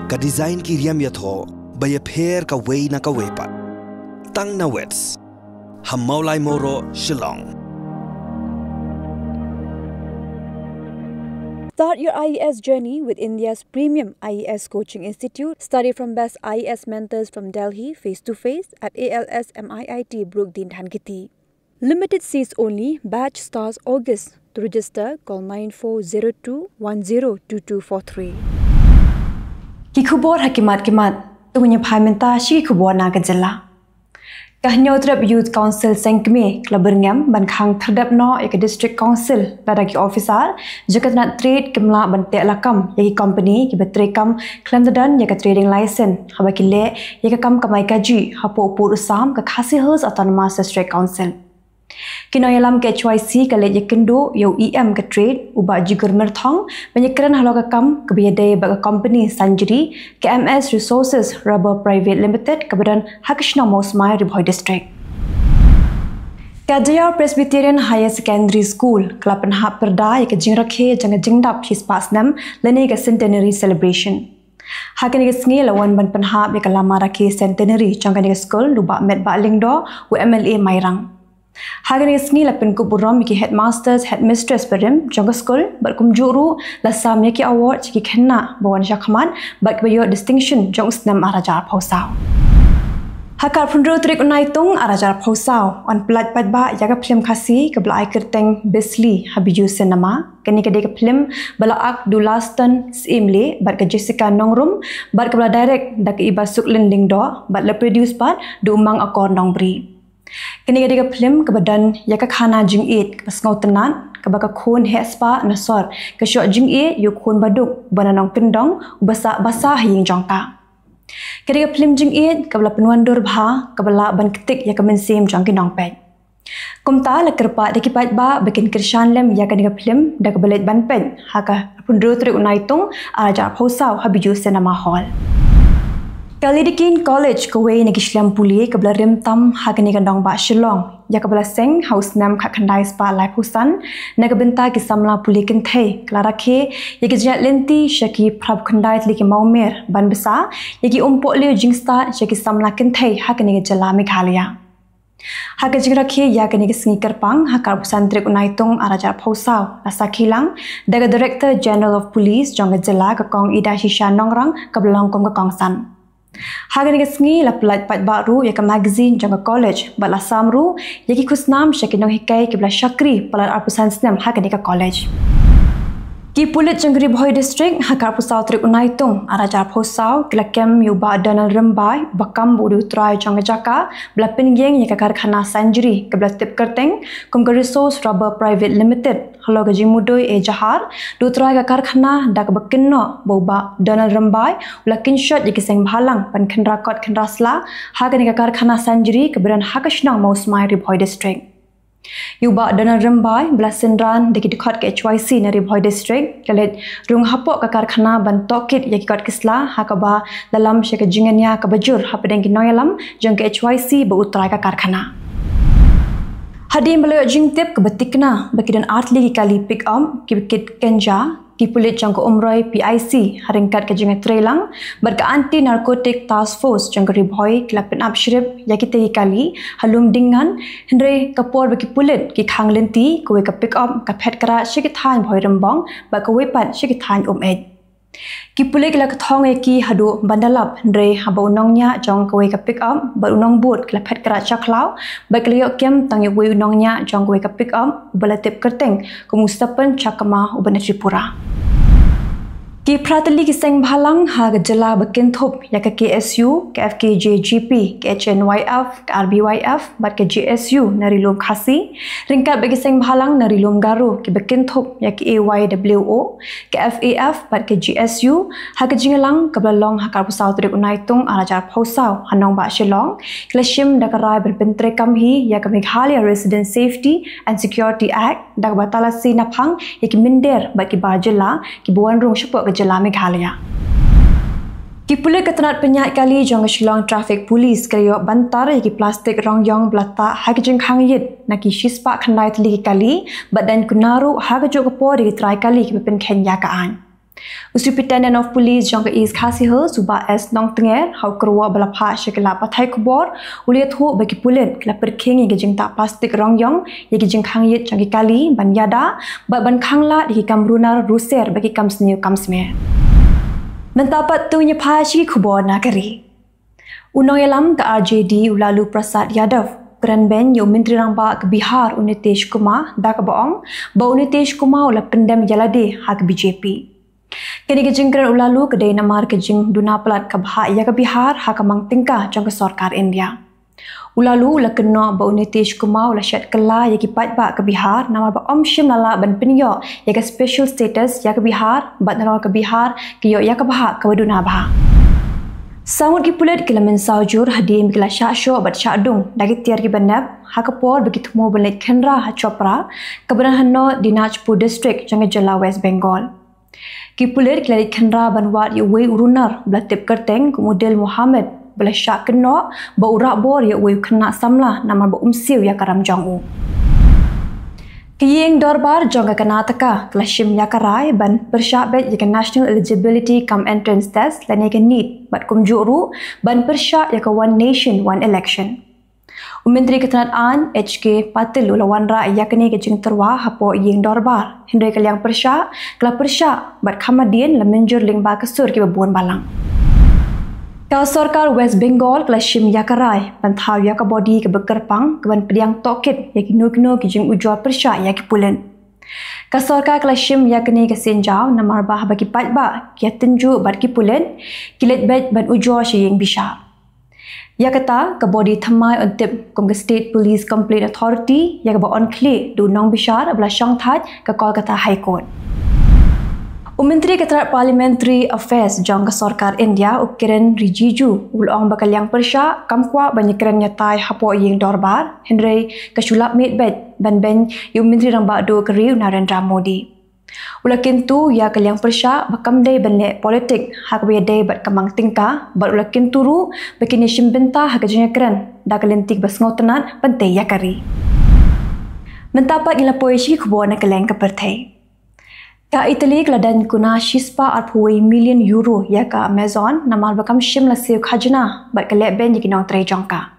ka design ki riam ya tho ba ya pher ka wei na ka wepat tang na wets hamaulai moro Shillong. Start your IES journey with India's premium IES coaching institute. Study from best IES mentors from Delhi face-to-face at ALS MIIT Brookdin Dhankiti. Limited seats only. Batch starts August. To register, call 9402102243. Ki Khubor hakimat tungunya phaimenta shi Khubor na ka Jylla. Kahnyotrap Youth Council Sengkme Klaberngam ban khang thardap no ek district council ladaki officer jakatna trade kimla ban te lakam yaki company ki betrekam klandadan yaka trading license habakile yaka kam kamai kaji hapo pur usam ka khasi hills autonomous district council kinoyalam ke HYC kale yakendo yo EM ka trade uba jigur merthong banyakran haloga kam kabiyade ba company sanjri KMS Resources Rubber Private Limited kabadan hakishna mosmai ribhoi district Kajaya Presbyterian Higher Secondary School kelapan hak Pyrthei ke jingrakhe jang jingdap his pasnam lene ka centenary celebration Hakani ke sngi lawan ban panhap ya kalama rakhe centenary jangani ke school luba met ba lingdo u MLA Mairang Hagan isngi lapin Khubor ki headmasters headmistress perim jangka school berkum juru lasam ki award ki khenna bawan syakhaman bak bayo distinction jong snam arajar phosau Hakar phundro trik Naitung arajar phosau on plat padba yaga film khasi kabla kerteng besli habiju cinema kani kade ka film bala ak dulaston simle bar ka Jessica nongrum bar kabla direct dak iba suklin lingdo bar la produce bar du mang akor nongbri Kini ketiga film kebadan yaka khana jing it pasngau tenan kebaka khun hespa nasor ke syok jing it yu khun baduk bananong kendong basa basa hing jongka ketiga film jing it kebala penwandur bha kebala ban ketik yaka mensim jongki nongpet kumta la kerpa dikipat ba bikin kirshan lem yaka ketiga film dak belet ban pen haka pundro trik Naitung arajar phosau habiju cinema hall Kalidikin College kawai negi Shlam Puli kabla rim tam hakani kandong ba Shillong ya kabla seng house nam khat khandai spa lai phusan nagabenta ki samla puli Pyrthei klarakhe yeki jat lenti shaki prab khandai li ki maumer ban besa yeki umpo le jingsta shaki samla Pyrthei hakani ke Jylla Meghalaya Haka jingrakhe ya kani ke sngi karpang hakar pusantrik Naitung arajar phosau asa Kylleng daga Director General of Police jong Jylla ka kong ida shisha nongrang kablong kom ka kongsan Hagan ke sngi la plat pat baru ya ka magazine jang college bala samru yaki khusnam shakinong hikai ke bla shakri palar apusan snam hagan ka college Ki pulit jangri boy district hakar pusau trik Naitung arajar phosau kilakem yuba danal rembai bakam budu trai jang jaka bla pingyeng ya ka karkhana sanjri ke bla tip kerteng kom ka resource rubber private limited halo ga jimudoi e jahar du trai ka karkhana dak bakinno boba danal rembai bla kinshot yaki seng bhalang pan khandra kot khandra sla hagan ka karkhana sanjri ke beran hakashnang mausmai ri boy district Yuba dana rembai belasenran deki dekat ke HYC nari Boy district kalet rung hapok ka karkhana ban tokit yaki kot kisla hakaba dalam syaka jinganya ka bajur hapadeng ki noyalam jang ke HYC ba utrai ka karkhana Hadim belayo jing tip ke betikna bakidan artli ki kali pick up ki bikit kenja ki pulit jang ko umroi PIC haringkat ke jinga trelang berka anti narcotic task force jang ri boy klapin up shrip yaki te kali halum dingan hendre kapor baki pulit ki khang lenti ko ka pick up ka phet kra shiki than boy rembong ba ko wepat shiki than ed ki pulit la ka thong ki hadu bandalap hendre habo nongnya jang ko ka pick up ba unong bot kla phet kra chaklau ba klio kem tang ye we nongnya jang ko ka pick up balatip kerteng ko mustapan chakama ubana Tripura Ki pratali ki seng bhalang ha ga Jylla bakin thop ya ka KSU ka FKJGP ka HNYF ka RBYF bat ka GSU nari lom khasi ringkat bagi seng bhalang nari lom garu ki bakin thop ya ka AYWO ka FAF bat ka GSU ha ka jingalang ka blalong ha ka pusau trik Naitung arajar phosau hanong ba Shillong klashim da ka rai berpentre kamhi ya ka Meghalaya Resident Safety and Security Act da ka batalasi naphang ya ki minder bat ki bar Jylla ki buan rung syapok Jylla Meghalaya. Ki pulit ketenat penyat kali jong Shillong Traffic Police kayo bantar ki plastik rong yong blata hak jeng khang yit naki shispa khandai tli kali badan kunaru hak jo ko por ki try kali ki pen Kenya ka an. Superintendent of Police Jangka East Khasihe Subah S Nong Tenger hau kerua balapha syakela Pyrthei Khubor uliat hu bagi pulen kala perking yang gejing tak plastik rongyong yang gejing khangyet jangki kali ban yada ban khangla di kamrunar ruser bagi kam sniu kam sme mentapat tu nyepha syaki Khubor nakari unong yalam ke RJD ulalu Prasad Yadav Keran Ben Yo Menteri Rangba ke Bihar Unitesh Kumar dak baong ba Unitesh Kumar ula pendam jalade hak BJP. Kini kejengkeran ulalu kedai namar kejeng duna pelat ke Bahak ya ke Bihar hak amang tingkah jangka sarkar India. Ulalu ula kena ba Unitesh Kumar ula syat kela ya ki patba ke Bihar namar ba Om Shim nala ban penyo ya ke special status ya ke Bihar bat nalar ke Bihar ke yo ya ke Bahak ke duna Bahak. Sangut ki pulet kila men saujur hadim kila syasyo bat syadung dagi tiar ki bandab hakapor begitu mo belet Kendra ha Chopra keberan hanno di Najpur district jangka Jylla West Bengal. Ki pulet kila Kendra banwat ye we urunar belatip kerteng ke model Muhammad bela syak kena ba urak bor ye we kena samlah nama ba umsiu ya karam jangu. Kylleng Dorbar jangka Karnataka kelashim yakarai ban persyak ya National Eligibility Come Entrance Test lani ke NEET bat kumjuru ban persyak ya One Nation One Election. Menteri Ketenteraan HK Patil ulawan ra ya kene ke jing terwa hapo Kylleng Dorbar hindai kaliang persyak kala persyak bat khamadien la menjur lingba kesur ke babun balang. Kau sarkar West Bengal kelashim yakarai bantau ya ke body ke bekerpang ke ban pediang tokit ya ki no ki jing ujua persyak ya ki pulen. Kau sarkar kelashim ya kene ke senjau namar bah bagi patba ki tenju bat ki pulen kilet bet ban ujua sying bisha. Ya kata ke body thamai ontip kum ke State Police Complaint Authority ya ke ba on clear du nong bishar abla syang that ke Kolkata High Court. Menteri Keterangan Parliamentary Affairs jangka sarkar India Kiren Rijiju ulong bakal yang persyak kamkwa banyakiran nyatai hapo Kylleng Dorbar Henry kesulap medbet ban ben yu Menteri Rangba do keri Narendra Modi. Ulakin tu ya kaliang persyak bakam day benle politik hak bede bat kamang tingkah bat ulakin turu bakini shimbenta hak jenyakiran dak lentik bas ngotenat pentai ya kari. Mentapat ngilapoi syaki Khubor na Kylleng ke Pyrthei. Ka Italy keladan kuna shispa arpui million euro ya ka Amazon namal bakam shim la siu khajna bat kelek ben yikinong trai jangka.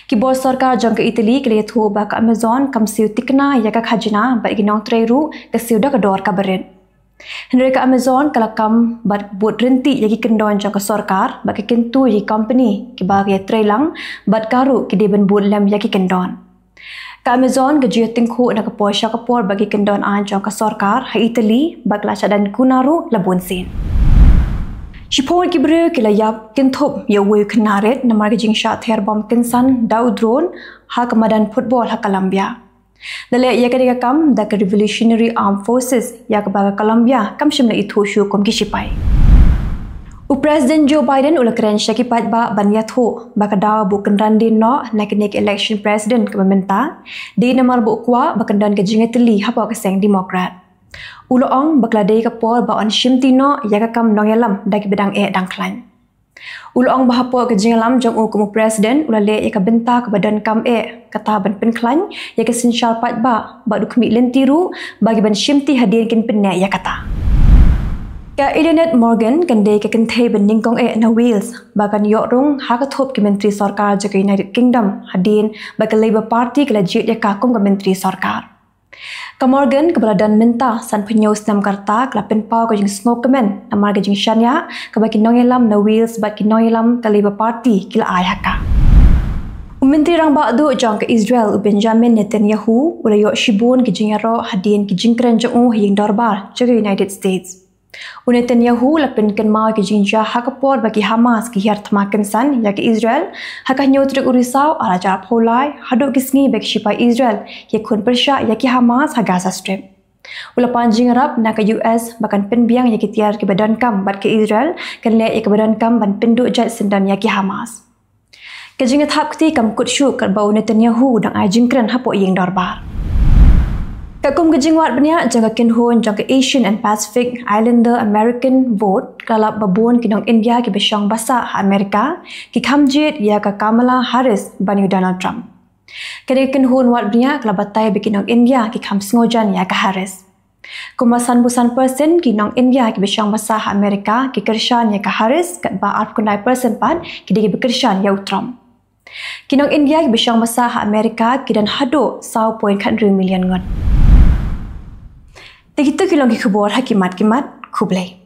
Ki bor sarkar jangka Italy kele thu ba ka Amazon kam siu tikna ya ka khajna bat yikinong trai ru ka siu dak dor ka beren. Henry ka Amazon kala kam bat buat renti yaki kendon jangka sarkar bat ke kentu yi company ki ba ya trai lang bat karu ki de ben buat lam yaki kendon. Ka Amazon ke jia tingku na ke posya kapor bagi kendon anjong ke sarkar ha Italy bagla dan kunaru labun sin. Shipon ki bre kila yap kinthop ya we knaret namar ke jing shat her bom kinsan dau drone ha kamadan football ha Colombia. Dale ya ke kam da ke Revolutionary Armed Forces ya ke baga Colombia kam shimla ithu shu kom ki sipai. Presiden Joe Biden ula keren syaki patba banyat ho bakadaw bukan randin no naik election president ke mementa di namar bu kwa bakandan ke jingeteli hapa ke seng Demokrat. Uloong bakladai ke por ba on shimtino ya ka kam nongelam dagi bedang dangklan. Uloong bahapo ke jingelam jong u kumu presiden ula le ya ka benta ke badan kam kata ban penklan ya ke sinsyal patba ba du kemi lentiru bagi ban shimti hadian kin penne ya kata. Ka Elianet Morgan kandai ke kentai beningkong na Wales bahkan yorung hakatop ke menteri sarkar jaka United Kingdom hadin bagi Labour Party ke lajit ya kakum ke menteri sarkar. Ka Morgan keberadaan minta san penyos nam karta kelapin pau ke jing snokemen namar ke jing syanya ke bagi nongelam na Wales bagi nongelam ke Labour Party kila ayaka. Menteri Rangba do jang ke Israel Benjamin Netanyahu ula yok shibun ke jing yaro hadin ke jing keren jong Kylleng Dorbar jaka United States. Netanyahu lapin kan mau ke jinja hakapor bagi Hamas ke hiar temakan san ya ke Israel hakah nyotrik urisau ala jarap holai haduk kisngi bagi shipai Israel ya kun persya ya ke Hamas ha Gaza Strip. Ula panjing Arab na ke US bahkan penbiang ya ke tiar ke badan kam bat ke Israel kan le ya ke badan kam ban penduk jat sendan ya ke Hamas. Ke jingat hap kti kam kut syuk kat bau Netanyahu dang ajingkran hapo Kylleng Dorbar. Kakum kejingwat banyak jangka kinhon jangka Asian and Pacific Islander American vote kalap babun kinong India ki besyang basa Amerika ki kamjit ya ka Kamala Harris bani Donald Trump. Kede kinhon wat banyak kalap batai bikinong India ki kam sengojan ya ka Harris. Kumasan busan persen kinong India ki bisyang masah Amerika ki kershan ya ka haris kat ba 9% pan ki digi bekershan ya utram. Kinong India ki bisyang masah Amerika ki dan hado 1.3 million ngon. Begitu kilong ki khubor hakimat-kimat Khublai.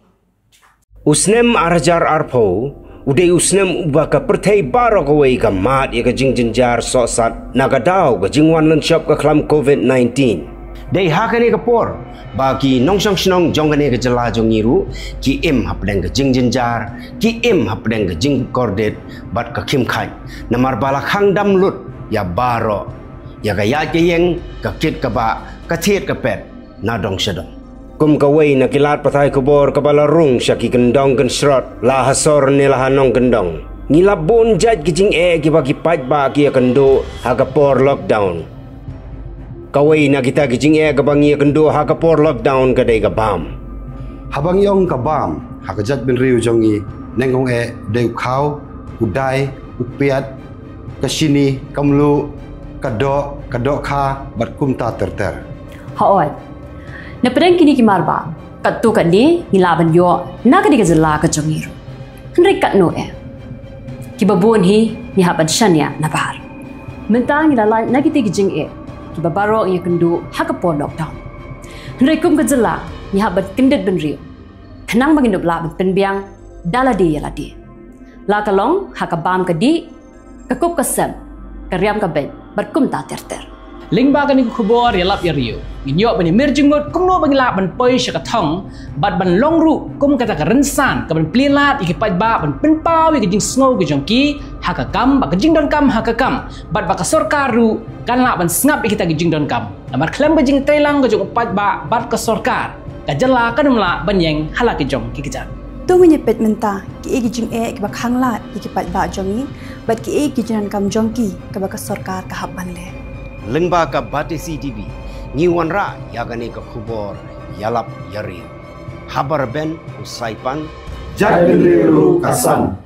Usnem arajar arpo uday usnem ubaka Pyrthei baro kawai ka mat ya ka jingjinjar sosat nagadao ka jingwan lan shop ka klam COVID-19. Day hakane ka por bagi nongsang sinong jongane ka Jylla jongiru ki im hapdeng ka jingjinjar ki im hapdeng ka jing kordet bat ka kimkhaj namar bala khang dam lut ya baro ya ka ya yeng ka kit ka ba ka thiet ka pet na dong shadong kum kawai na kilat Pyrthei Khubor ka bala rung syaki kendong kan srot la hasor ni la hanong kendong ngilap bon jaj ki jing ki bagi paj ba ki kendo ha ka por lockdown kawai na kita kijing kabangi kendo hakapor lockdown kadai kabam. Habang yong kabam hakajat bin riu jongi nengong deu khau udai upiat kasini kamlu kadok kha bat kumta terter. Haot. Na pedang kini kimarba kat tu kat ni ngilaban yo na ka diga Jylla ka jongi. Henry kat no kibabon hi ni haban shanya na bahar. Mentang ngilala na kita kijing kiba baro yang kendu hakapor lockdown. Henry kum ke Jylla ni habat kendet ben riu. Kenang mengindup la ben penbiang daladi yaladi. La kalong hakabam ke di kakup kesem kariam ke ben berkum ta terter. Lingba kan iku Khubor yalap ya riu. Nginyok bani merjingot kumno bangila ban poi syakatong bat ban longru kum kata ka rensan ka ban plilat iki paj ba ban penpawi ke jing snow ke jongki hakakam ba ke jing don kam hakakam bat ba ka sorkaru kan la ban snap kita ke jing don kam namar klem ke jing telang ke jong paj ba bat ka sorkar ka Jylla kan mla ban yeng hala ke jong ki kejar Tu menyepet menta ki egi jing ki ba khanglat iki pat ba jongi bat ki egi jinan kam jongki ka ba ka sarkar ka hapan le. Lengba ka batisi TV ngiwan ra yagane ka Khubor yalap yari habar ben usaipan Jat bin riu kasam